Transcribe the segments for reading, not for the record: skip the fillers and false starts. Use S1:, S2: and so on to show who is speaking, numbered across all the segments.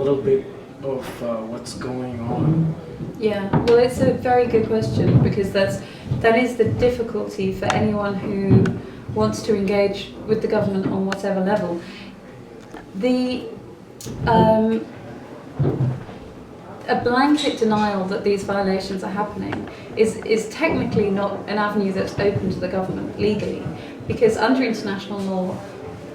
S1: little bit of what's going on?
S2: Yeah, well, it's a very good question, because that is the difficulty for anyone who wants to engage with the government on whatever level. A blanket denial that these violations are happening is technically not an avenue that's open to the government legally, because under international law,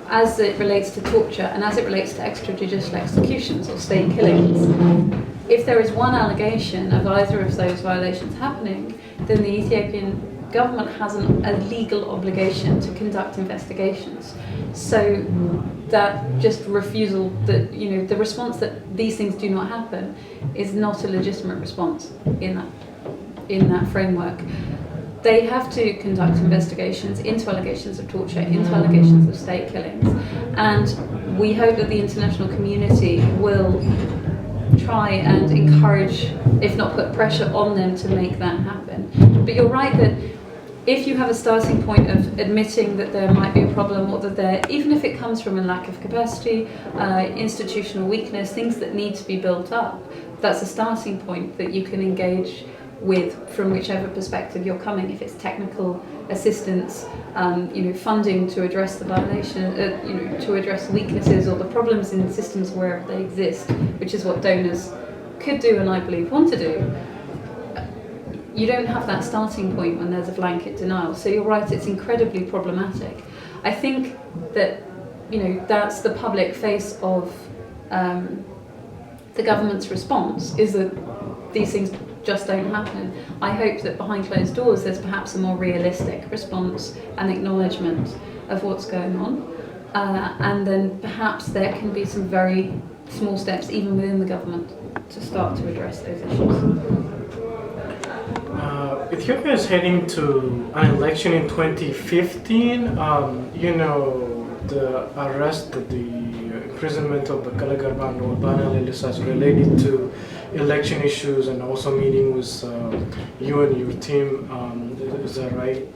S2: as it relates to torture and as it relates to extrajudicial executions or state killings, if there is one allegation of either of those violations happening, then the Ethiopian government has a legal obligation to conduct investigations. So that just refusal, that the response that these things do not happen is not a legitimate response in that framework. They have to conduct investigations into allegations of torture, into allegations of state killings, and we hope that the international community will try and encourage, if not put pressure on them to make that happen. But you're right that if you have a starting point of admitting that there might be a problem, or that even if it comes from a lack of capacity, institutional weakness, things that need to be built up, that's a starting point that you can engage with from whichever perspective you're coming. If it's technical assistance, funding to address the violation, to address weaknesses or the problems in systems wherever they exist, which is what donors could do and I believe want to do. You don't have that starting point when there's a blanket denial. So you're right, it's incredibly problematic. I think that that's the public face of the government's response, is that these things just don't happen. I hope that behind closed doors there's perhaps a more realistic response and acknowledgement of what's going on, and then perhaps there can be some very small steps even within the government to start to address those issues.
S1: Ethiopia is heading to an election in 2015. The arrest, the imprisonment of Baqqala Garba and Olbana Leellisaa is related to election issues, and also meeting with you and your team. Is that right?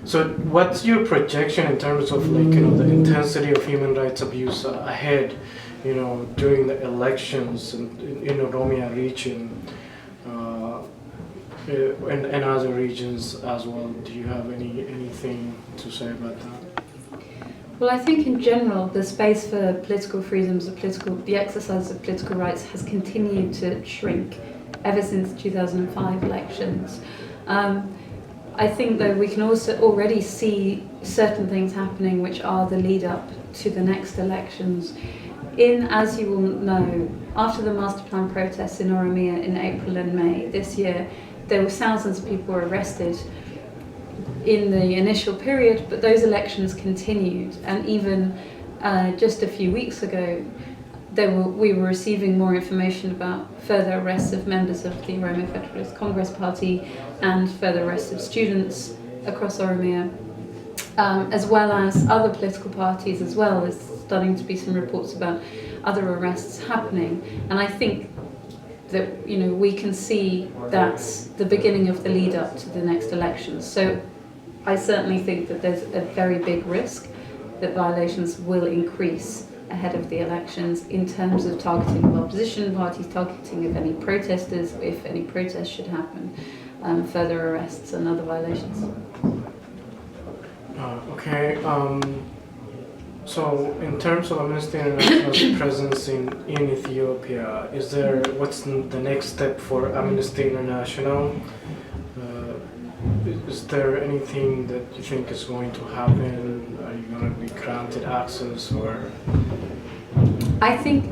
S1: So what's your projection in terms of the intensity of human rights abuse ahead, during the elections in Oromia region? And other regions as well. Do you have anything to say about that?
S2: Well, I think in general the space for political freedoms, the exercise of political rights has continued to shrink ever since 2005 elections. I think though we can also already see certain things happening which are the lead up to the next elections. As you will know, after the master plan protests in Oromia in April and May this year, there were thousands of people arrested in the initial period, but those elections continued, and even just a few weeks ago we were receiving more information about further arrests of members of the Oromo Federalist Congress Party and further arrests of students across Oromia, as well as other political parties as well. There's starting to be some reports about other arrests happening, and I think that we can see that's the beginning of the lead up to the next elections. So I certainly think that there's a very big risk that violations will increase ahead of the elections in terms of targeting of opposition parties, targeting of any protesters, if any protests should happen, further arrests and other violations.
S1: So in terms of Amnesty International's presence in Ethiopia, what's the next step for Amnesty International? Is there anything that you think is going to happen? Are you going to be granted access, or?
S2: I think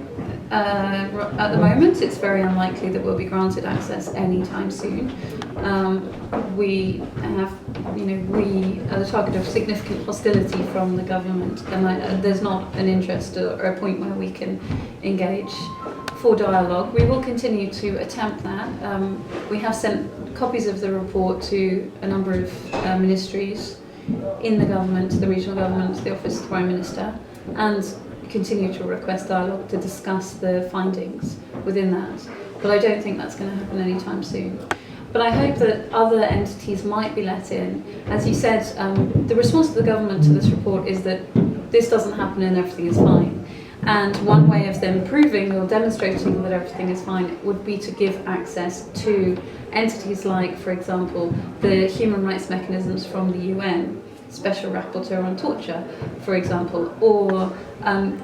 S2: at the moment it's very unlikely that we'll be granted access anytime soon. We have, we are the target of significant hostility from the government, and there's not an interest or a point where we can engage for dialogue. We will continue to attempt that. We have sent copies of the report to a number of ministries in the government, the regional government, the Office of the Prime Minister, and continue to request dialogue to discuss the findings within that. But I don't think that's going to happen anytime soon. But I hope that other entities might be let in. As you said, the response of the government to this report is that this doesn't happen and everything is fine. And one way of them proving or demonstrating that everything is fine would be to give access to entities like, for example, the human rights mechanisms from the UN, Special Rapporteur on Torture, for example, or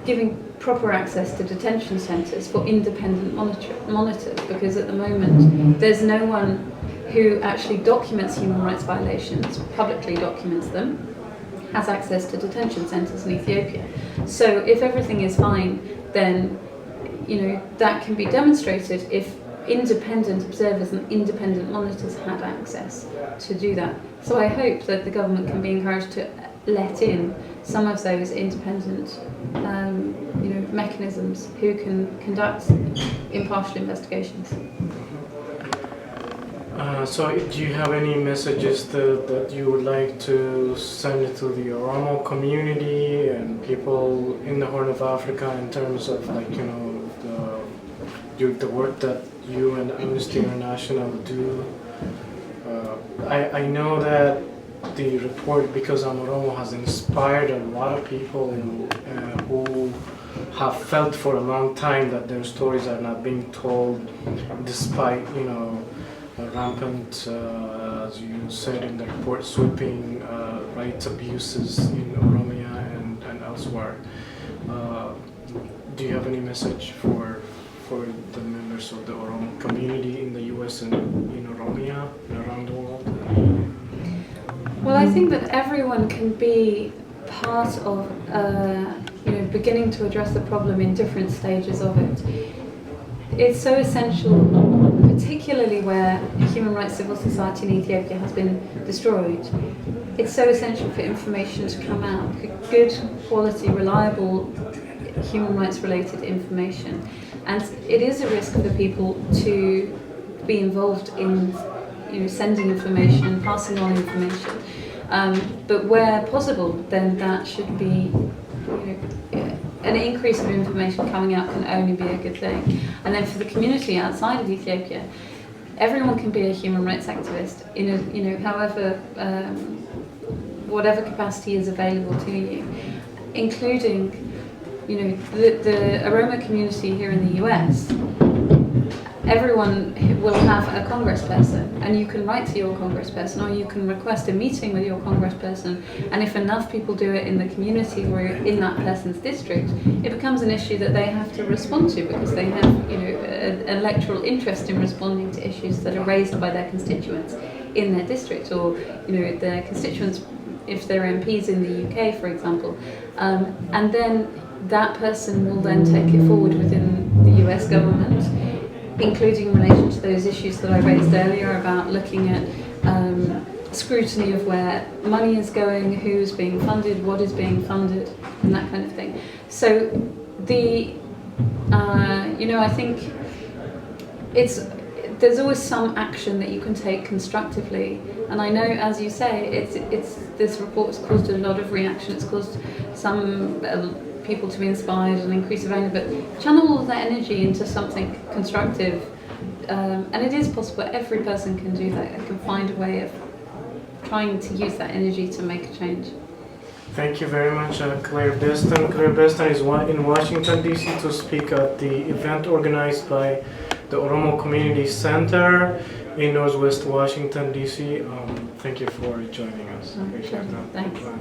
S2: giving proper access to detention centres for independent monitors, because at the moment there's no one who actually documents human rights violations, publicly documents them, has access to detention centres in Ethiopia. So if everything is fine, then that can be demonstrated if independent observers and independent monitors had access to do that. So I hope that the government can be encouraged to let in some of those independent mechanisms who can conduct impartial investigations.
S1: So do you have any messages that you would like to send to the Oromo community and people in the Horn of Africa in terms of the work that you and Amnesty International do? I know that the report Because I'm Oromo has inspired a lot of people who have felt for a long time that their stories are not being told, despite rampant, as you said in the report, sweeping rights abuses in Oromia and elsewhere. Do you have any message for the members of the Oromo community in the US and in Oromia and around the world?
S2: Well, I think that everyone can be part of beginning to address the problem in different stages of it. It's so essential, particularly where human rights civil society in Ethiopia has been destroyed. It's so essential for information to come out, good quality, reliable human rights related information. And it is a risk for people to be involved in sending information, passing on information. But where possible, then that should be an increase of information coming out can only be a good thing. And then for the community outside of Ethiopia, everyone can be a human rights activist in however whatever capacity is available to you, including the Oromo community here in the US. Everyone will have a congressperson, and you can write to your congressperson, or you can request a meeting with your congressperson, and if enough people do it in the community or in that person's district, it becomes an issue that they have to respond to, because they have an electoral interest in responding to issues that are raised by their constituents in their district, or their constituents if they're MPs in the UK, for example. And then that person will then take it forward within the US government, including in relation to those issues that I raised earlier about looking at scrutiny of where money is going, who's being funded, what is being funded, and that kind of thing. So I think there's always some action that you can take constructively, and I know, as you say, this report has caused a lot of reaction. It's caused some people to be inspired and increase of anger, but channel all that energy into something constructive, and it is possible. Every person can do that. They can find a way of trying to use that energy to make a change.
S1: Thank you very much, Claire Beston. Claire Beston is in Washington, D.C. to speak at the event organized by the Oromo Community Center in Northwest Washington, D.C. Thank you for joining us. Appreciate that.
S2: Thanks.
S1: Bye.